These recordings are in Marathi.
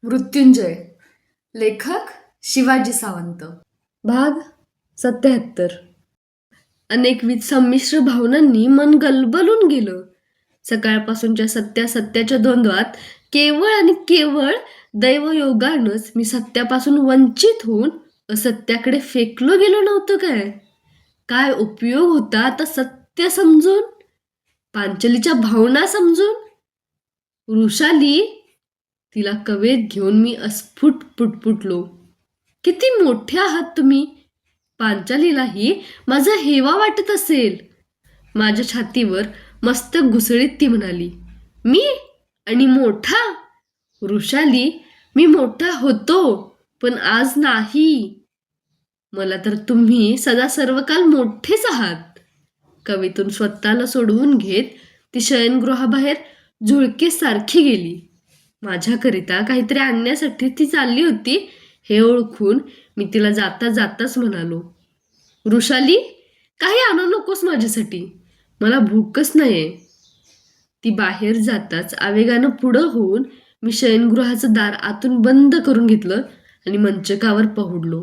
मृत्युंजय. लेखक शिवाजी सावंत. भाग 77. अनेकविध संमिश्र भावनांनी मन गलबलून गेलं. सकाळपासूनच्या सत्याच्या द्वंद्वात केवळ आणि केवळ दैवयोगानंच मी सत्यापासून वंचित होऊन असत्याकडे फेकलो गेलो नव्हतं काय. काय उपयोग होता आता सत्य समजून, पांचलीच्या भावना समजून. वृषाली, तिला कवेत घेऊन मी अस्फुट पुटपुटलो. किती मोठे आहात तुम्ही. पांचालीलाही माझा हेवा वाटत असेल. माझ्या छातीवर मस्तक घुसळीत ती म्हणाली, मी आणि मोठा. वृषाली, मी मोठा होतो पण आज नाही. मला तर तुम्ही सदा सर्वकाल मोठेच आहात. कवेतून स्वतःला सोडवून घेत ती शयनगृहाबाहेर झुळके सारखी गेली. माझ्याकरिता काहीतरी आणण्यासाठी ती चालली होती हे ओळखून मी तिला जाता जाताच म्हणालो, वृषाली, काही आणू नकोस माझ्यासाठी, मला भूकच नाहीये. ती बाहेर जाताच आवेगानं पुढं होऊन मी शयनगृहाचं दार आतून बंद करून घेतलं आणि मंचकावर पहुडलो.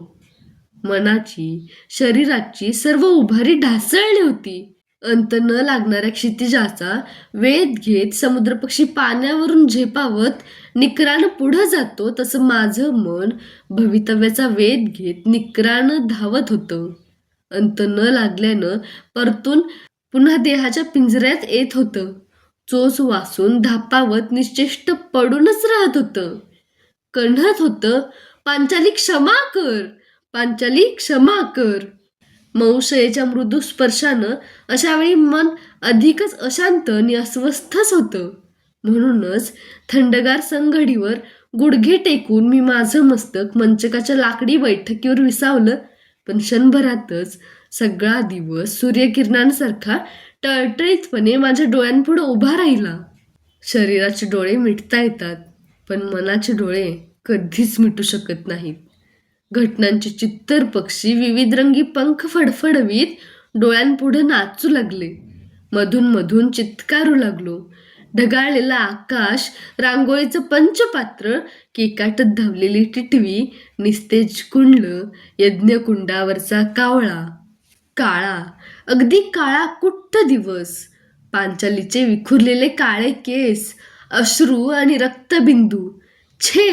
मनाची, शरीराची सर्व उभारी ढासळली होती. अंत न लागणाऱ्या क्षितिजाचा वेध घेत समुद्रपक्षी पाण्यावरून झेपावत निकरानं पुढं जातो तसं माझं मन भवितव्याचा वेध घेत निकरानं धावत होतं. अंत न लागल्यानं परतून पुन्हा देहाच्या पिंजऱ्यात येत होतं. चोच वासून धापावत निश्चेष्ट पडूनच राहत होतं. कण्हत होतं, पांचाली क्षमा कर, पांचाली क्षमा कर. मौशयेच्या मृदू स्पर्शानं अशावेळी मन अधिकच अशांत आणि अस्वस्थच होतं. म्हणूनच थंडगार संघडीवर गुडघे टेकून मी माझं मस्तक मंचकाच्या लाकडी बैठकीवर विसावलं. पण क्षणभरातच सगळा दिवस सूर्यकिरणांसारखा टळटळीतपणे माझ्या डोळ्यांपुढं उभा राहिला. शरीराचे डोळे मिटता येतात पण मनाचे डोळे कधीच मिटू शकत नाहीत. घटनांचे चित्तर पक्षी विविध रंगी पंख फडफडवीत डोळ्यांपुढे नाचू लागले. मधून मधून चित्कारू लागलो. ढगाळलेलं आकाश, रांगोळीचं पंचपात्र, केकाटत धावलेली टिटवी, निस्तेज कुंडलं, यज्ञकुंडावरचा कावळा, काळा, अगदी काळा कुट्ट दिवस, पांचालीचे विखुरलेले काळे केस, अश्रू आणि रक्तबिंदू, छे,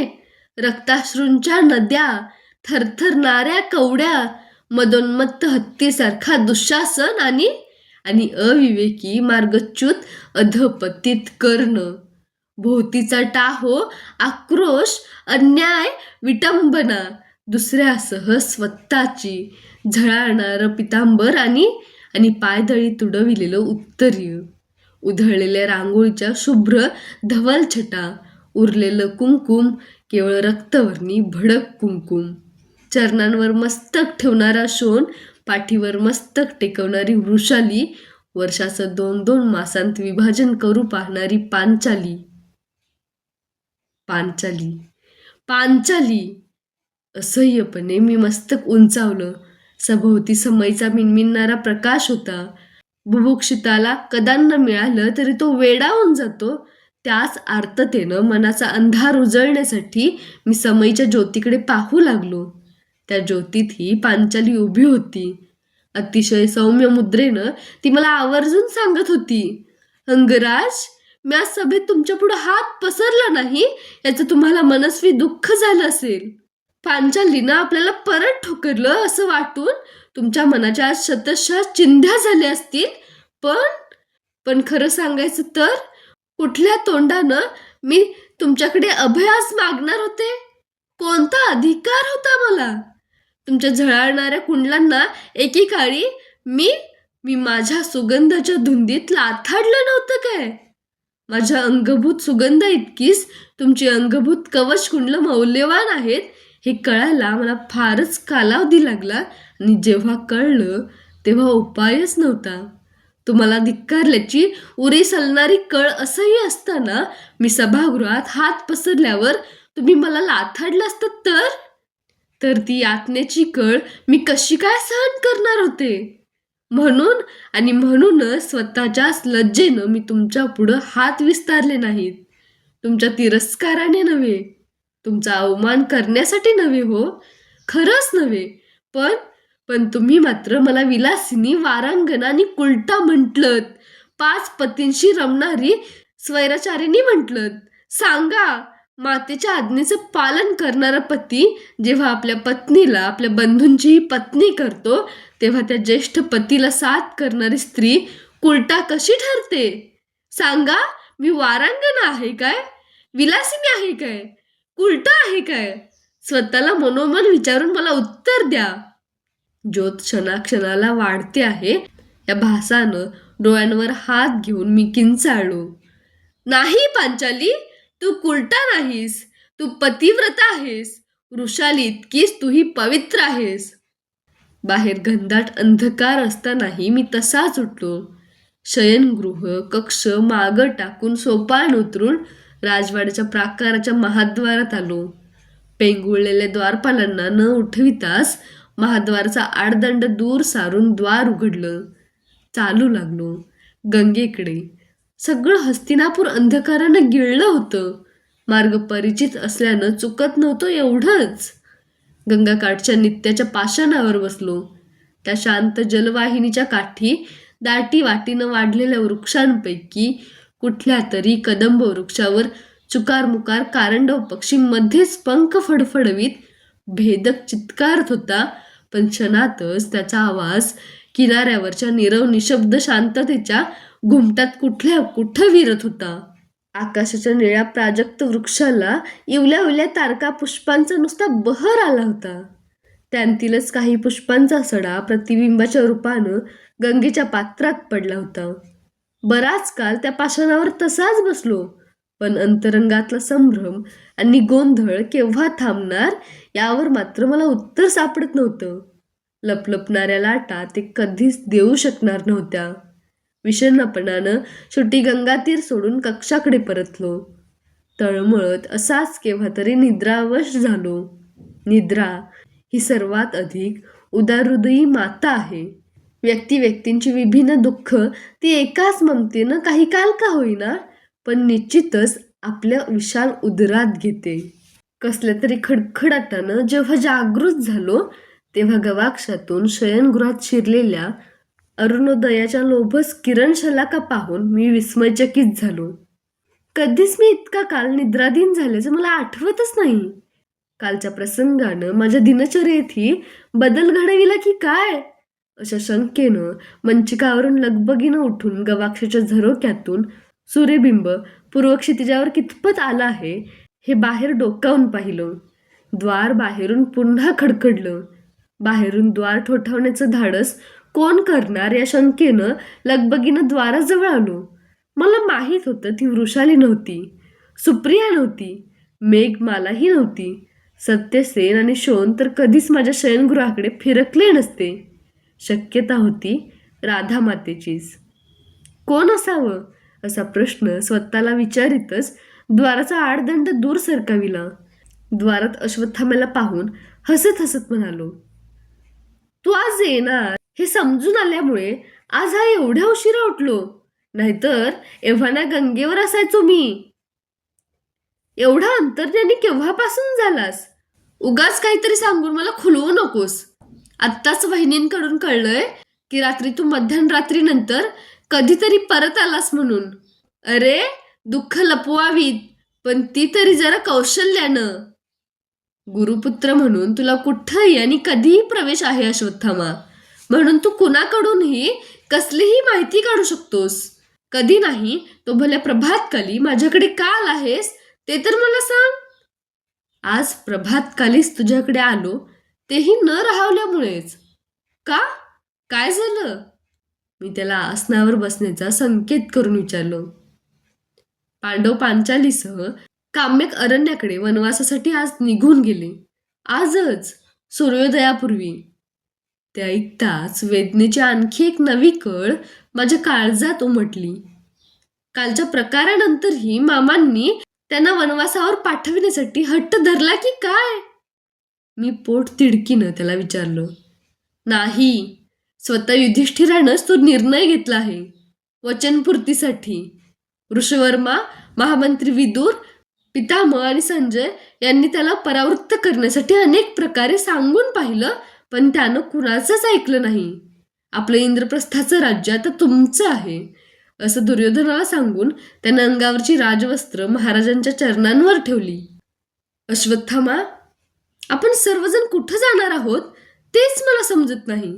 रक्ताश्रूंच्या नद्या, थरथरणाऱ्या कवड्या, मदोन्मत्त हत्तीसारखा दुःशासन आणि अविवेकी मार्गच्युत अधपतित कर्ण, भोवतीचा टाहो, आक्रोश, अन्याय, विटंबना, दुसऱ्यासह स्वतःची, झळाळणारं पितांबर आणि पायदळी तुडविलेलं उत्तरीय, उधळलेल्या रांगोळीच्या शुभ्र धवल छटा, उरलेलं कुंकुम, केवळ रक्तवर्णी भडक कुंकुम, चरणांवर मस्तक ठेवणारा शोण, पाठीवर मस्तक टेकवणारी वृषाली, वर्षाचं 2-2 मासांत विभाजन करू पाहणारी पांचाली. पांचाली, पांचाली. असह्यपणे मी मस्तक उंचावलं. सभोवती समईचा मिणमिणणारा प्रकाश होता. बुभुक्षिताला कदान्न मिळालं तरी तो वेडावून जातो. त्याच आर्ततेनं मनाचा अंधार उजळण्यासाठी मी समईच्या ज्योतीकडे पाहू लागलो. त्या ज्योतीतही पांचाली उभी होती. अतिशय सौम्य मुद्रेनं ती मला आवर्जून सांगत होती, अंगराज, मी आज सभेत तुमच्या पुढे हात पसरला नाही याचं तुम्हाला मनस्वी दुःख झालं असेल. पांचालीनं आपल्याला परत ठोकरलं असं वाटून तुमच्या मनाच्या आज शतशः चिंध्या झाल्या असतील. पण खरं सांगायचं तर कुठल्या तोंडानं मी तुमच्याकडे अभयास मागणार होते? कोणता अधिकार होता मला? तुमच्या झळाळणाऱ्या कुंडलांना एकेकाळी मी माझ्या सुगंधाच्या धुंदीत लाथाडलं नव्हतं काय? माझ्या अंगभूत सुगंध इतकीच तुमची अंगभूत कवच कुंडलं मौल्यवान आहेत हे कळायला मला फारच कालावधी लागला आणि जेव्हा कळलं तेव्हा उपायच नव्हता. तुम्हाला धिक्कारल्याची उरी सलणारी कळ असह्य असताना मी सभागृहात हात पसरल्यावर तुम्ही मला लाथाडलं असतं तर ती यातनेची कळ मी कशी काय सहन करणार होते? म्हणूनच स्वतःच्याच लज्जेनं मी तुमच्या पुढं हात विस्तारले नाहीत. तुमच्या तिरस्काराने नव्हे, तुमचा अवमान करण्यासाठी नव्हे हो, खरंच नव्हे. पण पण तुम्ही मात्र मला विलासिनी, वारांगना आणि कुलटा म्हटलत. 5 पतींशी रमणारी स्वैराचारिणी म्हटलत. सांगा, मातेच्या आज्ञेचं पालन करणारा पती जेव्हा आपल्या पत्नीला आपल्या बंधूंचीही पत्नी करतो, तेव्हा त्या ज्येष्ठ पतीला साथ करणारी स्त्री कुलटा कशी ठरते? सांगा, मी वारांगना आहे काय? विलासिनी आहे काय? कुलटा आहे काय? स्वतःला मनोमन विचारून मला उत्तर द्या. ज्योत क्षणाक्षणाला वाढते आहे या भासानं डोळ्यांवर हात घेऊन मी किंचाळलो. नाही पांचाली, तू कुलटा नाहीस, तू पतिव्रता आहेस. वृषाली इतकीच तूही पवित्र आहेस. बाहेर घनदाट अंधकार असतानाही मी तसाच उठलो. शयनगृह कक्ष मागं टाकून सोपान उतरून राजवाड्याच्या प्राकाराच्या महाद्वारात आलो. पेंगुळलेल्या द्वारपालांना न उठविताच महाद्वाराचा आडदंड दूर सारून द्वार उघडलं. चालू लागलो गंगेकडे. सगळं हस्तिनापूर अंधकारानं गिळलं होतं. मार्ग परिचित असल्यानं चुकत नव्हतो एवढंच. गंगाकाठच्या नित्याच्या पाषाणावर बसलो. त्या शांत जलवाहिनीच्या काठी दाटी वाटीनं वाढलेल्या वृक्षांपैकी कुठल्या तरी कदंब वृक्षावर चुकारमुकार कारंडव पक्षी मध्येच पंख फडफडवीत भेदक चित्कारत होता. पण क्षणातच त्याचा आवाज किनाऱ्यावरच्या नीरव निशब्द शांततेच्या घुमटात कुठं विरत होता. आकाशाच्या निळ्या प्राजक्त वृक्षाला इवल्या इवल्या तारका पुष्पांचा नुसता बहर आला होता. त्यांतीलच काही पुष्पांचा सडा प्रतिबिंबाच्या रूपानं गंगेच्या पात्रात पडला होता. बराच काळ त्या पाषाणावर तसाच बसलो. पण अंतरंगातला संभ्रम आणि गोंधळ केव्हा थांबणार यावर मात्र मला उत्तर सापडत नव्हतं. लपलपणाऱ्या लाटा ते कधीच देऊ शकणार नव्हत्या. विषण्णपणानं शेवटी गंगातीर सोडून कक्षाकडे परतलो. तळमळत असाच केव्हा तरी निद्रावश झालो. निद्रा ही सर्वात अधिक उदारहृदयी माता आहे. व्यक्तींची विभिन्न दुःख ती एकाच ममतेनं काही काल का होईना पण निश्चितच आपल्या विशाल उदरात घेते. कसल्या तरी खडखडाटानं जेव्हा जागृत झालो तेव्हा गवाक्षातून शयनगृहात शिरलेल्या अरुणोदयाच्या लोभस किरण शलाका पाहून मी विस्मयचकित झालो. कधीच मी इतका काल निद्राधीन झाल्याचं मला आठवतच नाही. कालच्या प्रसंगानं माझ्या दिनचर्येतही बदल घडविला की काय अशा शंकेनं मंचिकावरून लगबगीनं उठून गवाक्षाच्या झरोक्यातून सूर्यबिंब पूर्वक्षितिजावर कितपत आलं आहे हे बाहेर डोकावून पाहिलं. द्वार बाहेरून पुन्हा खडखडलं. बाहेरून द्वार ठोठावण्याचं धाडस कोण करणार या शंकेनं लगबगीनं द्वाराजवळ आलो. मला माहीत होतं ती वृषाली नव्हती, सुप्रिया नव्हती, मेघमालाही नव्हती. सत्यसेन आणि शोण तर कधीच माझ्या शयनगृहाकडे फिरकले नसते. शक्यता होती राधा मातेचीच. कोण असावं असा प्रश्न स्वतःला विचारितच द्वाराचा आडदंड दूर सरकाविला. द्वारात अश्वत्थाम्याला पाहून हसत हसत म्हणालो, तू आज येणार हे समजून आल्यामुळे आज हा एवढ्या उशिरा उठलो. नाहीतर एव्हाना गंगेवर असायचो मी. एवढा अंतर्ज्ञानी केव्हापासून झालास? उगाच काहीतरी सांगून मला खुलवू नकोस. आत्ताच वहिनींकडून कळलंय की रात्री तू मध्यरात्रीनंतर कधीतरी परत आलास म्हणून. अरे, दुःख लपवावीत, पण ती तरी जरा कौशल्यानं. गुरुपुत्र म्हणून तुला कुठंही आणि कधीही प्रवेश आहे अश्वत्थामा. म्हणून तू कुणाकडूनही कसलीही माहिती काढू शकतोस. कधी नाही तो भल्या प्रभातकाली माझ्याकडे का आलाहेस ते तर मला सांग. आज प्रभातकालीच तुझ्याकडे आलो, तेही न राहवल्यामुळेच. का? काय झालं? मी त्याला आसनावर बसण्याचा संकेत करून विचारलो. पांडव पांचालीसह काम्यक अरण्याकडे वनवासासाठी आज निघून गेले. आजच, सूर्योदयापूर्वी. ते ऐकताच वेदनेची आणखी एक नवी कळ माझ्या काळजात उमटली. कालच्या प्रकारानंतरही मामांनी त्यांना वनवासावर पाठविण्यासाठी हट्ट धरला की काय? मी पोट तिडकीनं त्याला विचारलं. नाही, स्वतः युधिष्ठिरानंच तो निर्णय घेतला आहे. वचनपूर्तीसाठी. ऋषवर्मा, महामंत्री विदुर, पितामह आणि संजय यांनी त्याला परावृत्त करण्यासाठी अनेक प्रकारे सांगून पाहिलं, पण त्यानं कुणाचंच ऐकलं नाही. आपलं इंद्रप्रस्थाचं राज्य आता तुमचं आहे असं दुर्योधनाला सांगून त्यानं अंगावरची राजवस्त्र महाराजांच्या चरणांवर ठेवली. अश्वत्थामा, आपण सर्वजण कुठं जाणार आहोत तेच मला समजत नाही.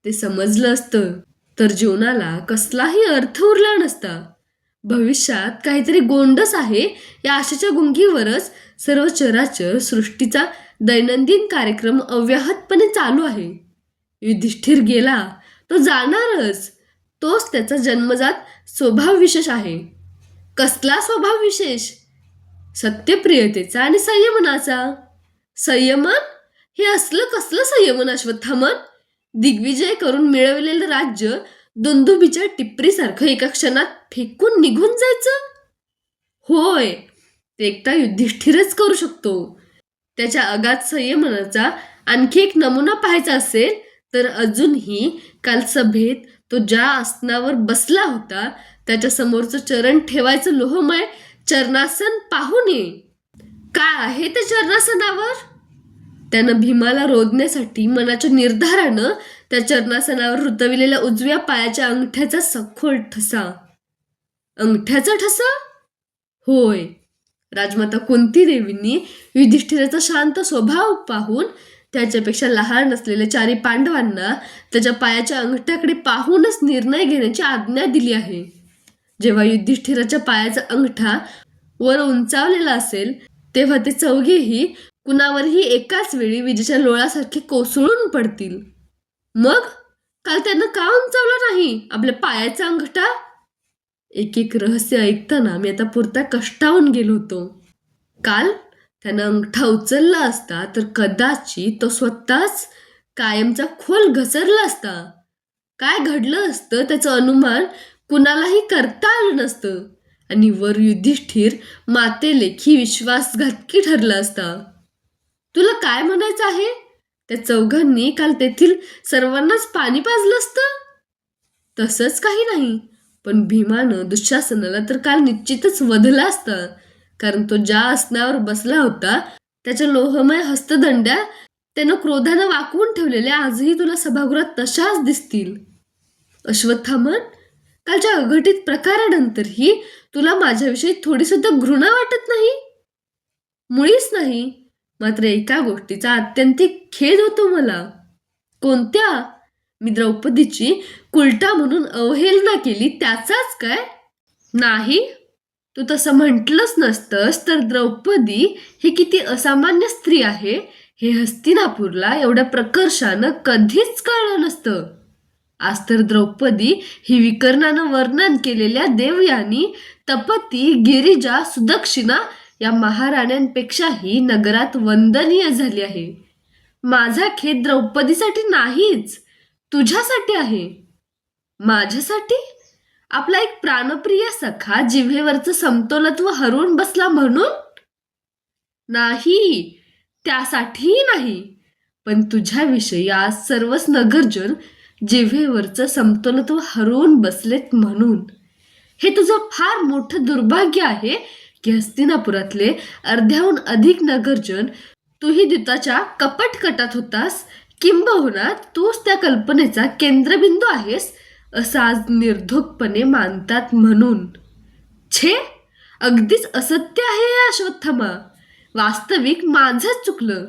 ते समजलं असतं तर जीवनाला कसलाही अर्थ उरला नसता. भविष्यात काहीतरी गोंडस आहे या आशेच्या गुंगीवरच सर्व चराचर सृष्टीचा दैनंदिन कार्यक्रम अव्याहतपणे चालू आहे. युधिष्ठिर गेला, तो जाणारच. तोच त्याचा जन्मजात स्वभाव विशेष आहे. कसला स्वभाव विशेष? सत्यप्रियतेचा आणि संयमनाचा. संयमन? हे असलं कसलं संयमन अश्वत्थामन? दिग्विजय करून मिळवलेलं राज्य दुंदुभीच्या टिपरीसारखं एका क्षणात फेकून निघून जायचं? होय, ते एकटा युधिष्ठिरच करू शकतो. त्याच्या अगाध संयमनाचा आणखी एक नमुना पाहायचा असेल तर अजूनही काल सभेत तो ज्या आसनावर बसला होता त्याच्या समोरचं चरण ठेवायचं लोहमय चरणासन पाहून ये. काय आहे त्या चरणासनावर? त्यानं भीमाला रोधण्यासाठी मनाच्या निर्धारानं त्या चरणासनावर रुतविलेल्या उजव्या पायाच्या अंगठ्याचा सखोल ठसा. अंगठ्याचा ठसा? होय. राजमाता कुंती देवींनी युधिष्ठिराचा शांत स्वभाव पाहून त्याच्यापेक्षा लहान असलेल्या चारी पांडवांना त्याच्या पायाच्या अंगठ्याकडे पाहूनच निर्णय घेण्याची आज्ञा दिली आहे. जेव्हा युधिष्ठिराच्या पायाचा अंगठा वर उंचावलेला असेल तेव्हा ते चौघेही कुणावरही एकाच वेळी विजेच्या लोळासारखे कोसळून पडतील. मग काल त्यानं का उंचावला नाही आपल्या पायाचा अंगठा? एक एक रहस्य ऐकताना मी आता पुरता कष्टावून गेलो होतो. काल त्यानं अंगठा उचलला असता तर कदाचित तो स्वतःच कायमचा खोल घसरला असता. काय घडलं असतं त्याचं अनुमान कुणालाही करता आलं नसतं आणि वर युधिष्ठिर मातेलेखी विश्वासघातकी ठरला असता. तुला काय म्हणायचं आहे? त्या चौघांनी काल तेथील सर्वांनाच पाणी पाजलं असतं? तसंच काही नाही, पण भीमानं दुःशासनाला तर काल निश्चितच वधला असता, कारण तो ज्या आसनावर बसला होता त्याच्या लोहमय हस्तदंड्या त्यानं क्रोधानं वाकवून ठेवलेल्या आजही तुला सभागृहात तशाच दिसतील. अश्वत्थामन, कालच्या अघटित प्रकारानंतरही तुला माझ्याविषयी थोडी सुद्धा घृणा वाटत नाही? मुळीच नाही. मात्र एका गोष्टीचा आत्यंतिक खेद होतो मला. कोणत्या? मी द्रौपदीची कुलटा म्हणून अवहेलना केली त्याचाच काय? नाही, तू तसं म्हटलंच नसतंस तर द्रौपदी ही किती असामान्य स्त्री आहे हे हस्तिनापूरला एवढ्या प्रकर्षानं कधीच कळलं नसतं. आज तर द्रौपदी ही विकर्णानं वर्णन केलेल्या देवयानी, तपती, गिरिजा, सुदक्षिणा या महाराण्यांपेक्षाही नगरात वंदनीय झाली आहे. माझा खेद द्रौपदीसाठी नाहीच, तुझ्यासाठी आहे. माझ्यासाठी? आपला एक प्राणप्रिय सखा जिव्हेवरचं समतोलत्व हरवून बसला म्हणून? नाही, त्यासाठीही नाही, पण तुझ्याविषयी आज सर्वच नगरजन जिव्हेवरचं समतोलत्व हरवून बसलेत म्हणून. हे तुझं फार मोठं दुर्भाग्य आहे की हस्तिनापुरातले अर्ध्याहून अधिक नगरजन तूही द्यूताच्या कपटकटात होतास, किंबहुना तूच त्या कल्पनेचा केंद्रबिंदू आहेस असं आज निर्धोकपणे मानतात म्हणून. छे, अगदीच असत्य आहे हे अश्वत्थामा. वास्तविक माझंच चुकलं.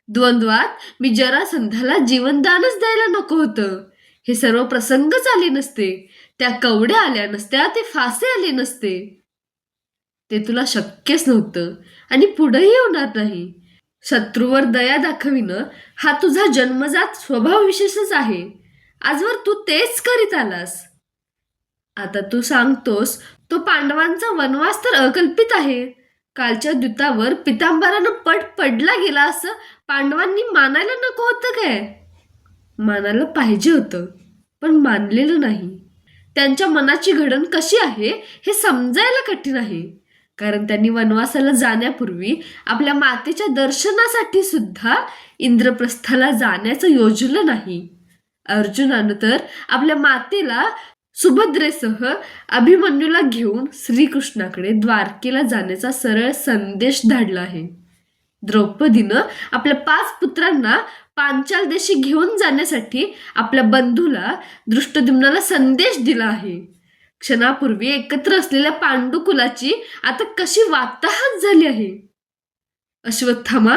द्वंद्वात मी जरासंधाला जीवनदानच द्यायला नको होतं. हे सर्व प्रसंगच आले नसते, त्या कवड्या आल्या नसत्या, ते फासे आले नसते. ते तुला शक्यच नव्हतं आणि पुढेही होणार नाही. शत्रूवर दया दाखविणं हा तुझा जन्मजात स्वभाव विशेषच आहे. आजवर तू तेच करीत आलास. आता तू सांगतोस तो पांडवांचा वनवास तर अकल्पित आहे. कालच्या द्यूतावर पितांबरानं पट पडला गेला असं पांडवांनी मानायला नको होतं काय? मानायला पाहिजे होतं, पण मानलेलं नाही. त्यांच्या मनाची घडण कशी आहे हे समजायला कठीण आहे, कारण त्यांनी वनवासाला जाण्यापूर्वी आपल्या मातेच्या दर्शनासाठी सुद्धा इंद्रप्रस्थाला जाण्याचं योजलं नाही. अर्जुनानं तर आपल्या मातेला सुभद्रेसह अभिमन्यूला घेऊन श्रीकृष्णाकडे द्वारकेला जाण्याचा सरळ संदेश धाडला आहे. द्रौपदीनं आपल्या 5 पुत्रांना पांचाल देशी घेऊन जाण्यासाठी आपल्या बंधूला दृष्टद्युम्नाला संदेश दिला आहे. क्षणापूर्वी एकत्र असलेल्या पांडुकुलाची आता कशी वाताहत झाली आहे. अश्वत्थामा,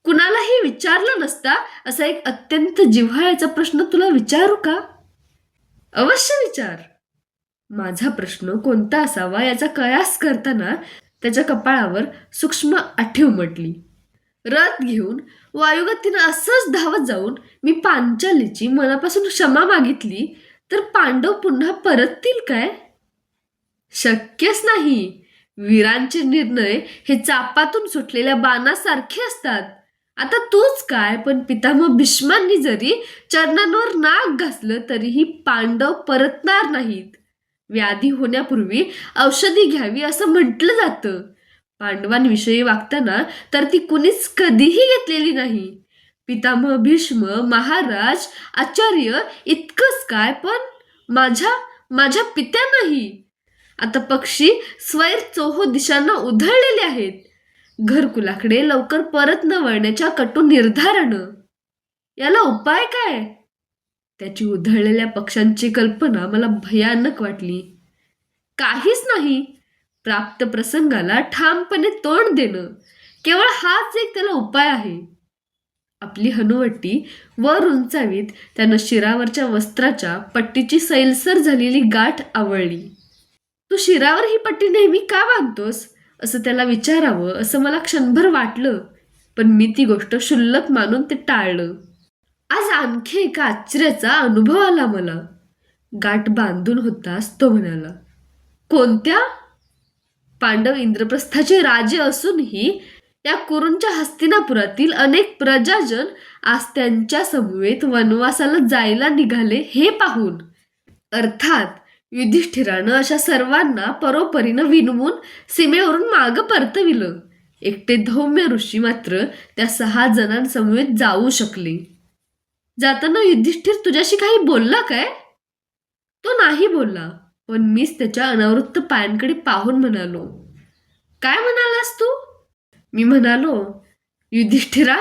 कुणालाही विचारला नसता असा एक अत्यंत जिव्हाळ्याचा प्रश्न तुला विचारू का? अवश्य विचार. माझा प्रश्न कोणता असावा याचा कयास करताना त्याच्या कपाळावर सूक्ष्म आठीव उमटली. रथ घेऊन वायुगतीनं असंच धावत जाऊन मी पांचालीची मनापासून क्षमा मागितली तर पांडव पुन्हा परततील काय? शक्यच नाही. वीरांचे निर्णय हे चापातून सुटलेल्या बाणासारखे असतात. आता तूच काय, पण पितामह भीष्मांनी जरी चरणांवर नाक घासलं तरीही पांडव परतणार नाहीत. व्याधी होण्यापूर्वी औषधी घ्यावी असं म्हटलं जातं. पांडवांविषयी वागताना तर ती कुणीच कधीही घेतलेली नाही. पितामह भीष्म, महाराज, आचार्य इतकंच काय, पण माझ्या पित्यांनाही. आता पक्षी स्वैर चोहो दिशांना उधळलेले आहेत. घरकुलाकडे लवकर परत न वळण्याच्या कटू निर्धारानं. याला उपाय काय? त्याची उधळलेल्या पक्ष्यांची कल्पना मला भयानक वाटली. काहीच नाही. प्राप्त प्रसंगाला ठामपणे तोंड देणं, केवळ हाच एक त्याला उपाय आहे. आपली हनुवटी वर उंचावीत त्यानं शिरावरच्या वस्त्राच्या पट्टीची सैलसर झालेली गाठ आवळली. तू शिरावर ही पट्टी नेहमी का बांधतोस असं त्याला विचारावं असं मला क्षणभर वाटलं, पण मी ती गोष्ट क्षुल्लक मानून ते टाळलं. आज आणखी एका आश्चर्याचा अनुभव आला मला. गाठ बांधून होताच तो म्हणाला, कोणत्या? पांडव इंद्रप्रस्थाचे राजे असूनही या कुरूंच्या हस्तिनापुरातील अनेक प्रजाजन आज त्यांच्या समवेत वनवासाला जायला निघाले हे पाहून. अर्थात युधिष्ठिरानं अशा सर्वांना परोपरीनं विनवून सीमेवरून मागं परतविलं. एकटे धौम्य ऋषी मात्र त्या 6 जणांसमवेत जाऊ शकले. जाताना युधिष्ठिर तुझ्याशी काही बोलला काय? तो नाही बोलला, पण मीच त्याच्या अनावृत्त पायांकडे पाहून म्हणालो, काय म्हणालास तू? मी म्हणालो, युधिष्ठिरा,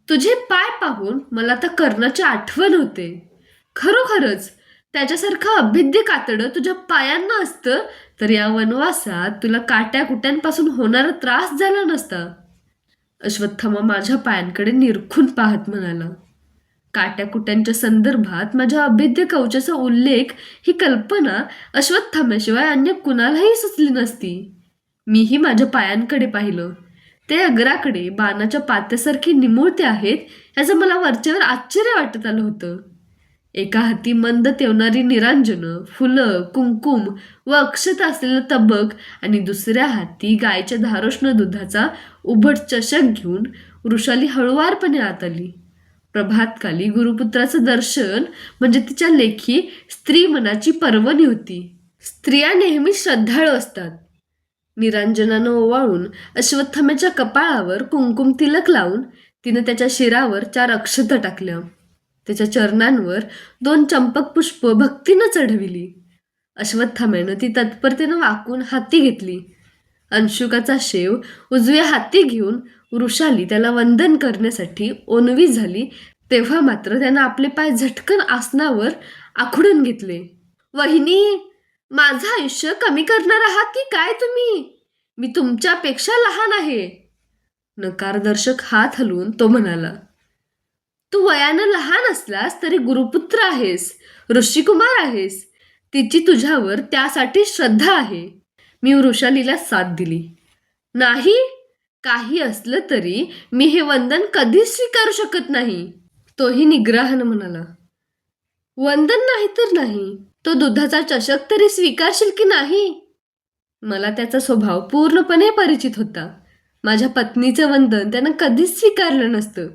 तुझे पाय पाहून मला आता कर्णाची आठवण होते. खरोखरच त्याच्यासारखं अभेद्य कातडं तुझ्या पायांना असतं तर या वनवासात तुला काट्याकुट्यांपासून होणारा त्रास झाला नसता. अश्वत्थामा माझ्या पायांकडे निरखून पाहत म्हणाला. काट्याकुट्यांच्या संदर्भात माझ्या अभेद्य कवचाचा उल्लेख ही कल्पना अश्वत्थाम्याशिवाय अन्य कुणालाही सुचली नसती. मीही माझ्या पायांकडे पाहिलं. ते अग्राकडे बाणाच्या पात्यासारखे निमुळते आहेत याचं मला वरच्यावर आश्चर्य वाटत आलं होतं. एका हाती मंद तेवणारी निरांजनं, फुलं, कुंकुम व अक्षता असलेलं तबक आणि दुसऱ्या हाती गायच्या धारोष्ण दुधाचा उभट चषक घेऊन वृषाली हळुवारपणे आत आली. प्रभातकाली गुरुपुत्राचं दर्शन म्हणजे तिच्या लेखी स्त्री मनाची पर्वणी होती. स्त्रिया नेहमी श्रद्धाळू असतात. निरांजनानं ओवाळून अश्वत्थाम्याच्या कपाळावर कुंकुम तिलक लावून तिनं त्याच्या शिरावर 4 अक्षता टाकल्या. त्याच्या चरणांवर 2 चंपक पुष्प भक्तीनं चढविली. अश्वत्थाम्यानं ती तत्परतेनं वाकून हाती घेतली. अंशुकाचा शेव उजव्या हाती घेऊन वृषाली त्याला वंदन करण्यासाठी ओनवी झाली तेव्हा मात्र त्यानं आपले पाय झटकन आसनावर आखडून घेतले. वहिनी, माझं आयुष्य कमी करणार आहात की काय तुम्ही? मी तुमच्यापेक्षा लहान आहे. नकारदर्शक हात हलवून तो म्हणाला, तू वयानं लहान असलास तरी गुरुपुत्र आहेस, ऋषिकुमार आहेस. तिची तुझ्यावर त्यासाठी श्रद्धा आहे. मी वृषालीला साथ दिली. नाही, काही असलं तरी मी हे वंदन कधीच स्वीकारू शकत नाही. तोही निग्रहानं म्हणाला, वंदन नाही तर नाही, तो दुधाचा चषक तरी स्वीकारशील की नाही? मला त्याचा स्वभाव पूर्णपणे परिचित होता. माझ्या पत्नीचं वंदन त्यानं कधीच स्वीकारलं नसतं.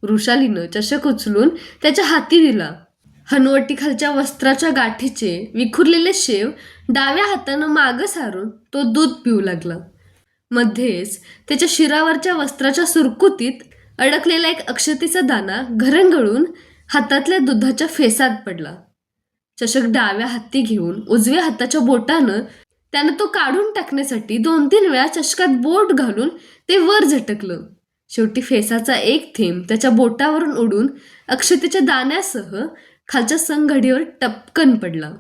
वृषालीनं चषक उचलून त्याच्या हाती दिला. हनुवटीखालच्या वस्त्राच्या गाठीचे विखुरलेले शेव डाव्या हातानं मागं सारून तो दूध पिऊ लागला. मध्येच त्याच्या शिरावरच्या वस्त्राच्या सुरकुतीत अडकलेला एक अक्षतेचा दाना घरंगळून हातातल्या दुधाच्या फेसात पडला. चषक डाव्या हाती घेऊन उजव्या हाताच्या बोटानं त्यानं तो काढून टाकण्यासाठी 2-3 वेळा चषकात बोट घालून ते वर झटकलं. शेवटी फेसाचा एक थेंब त्याच्या बोटावरून उडून अक्षतेच्या दाण्यासह खालच्या संघडीवर टपकन पडला.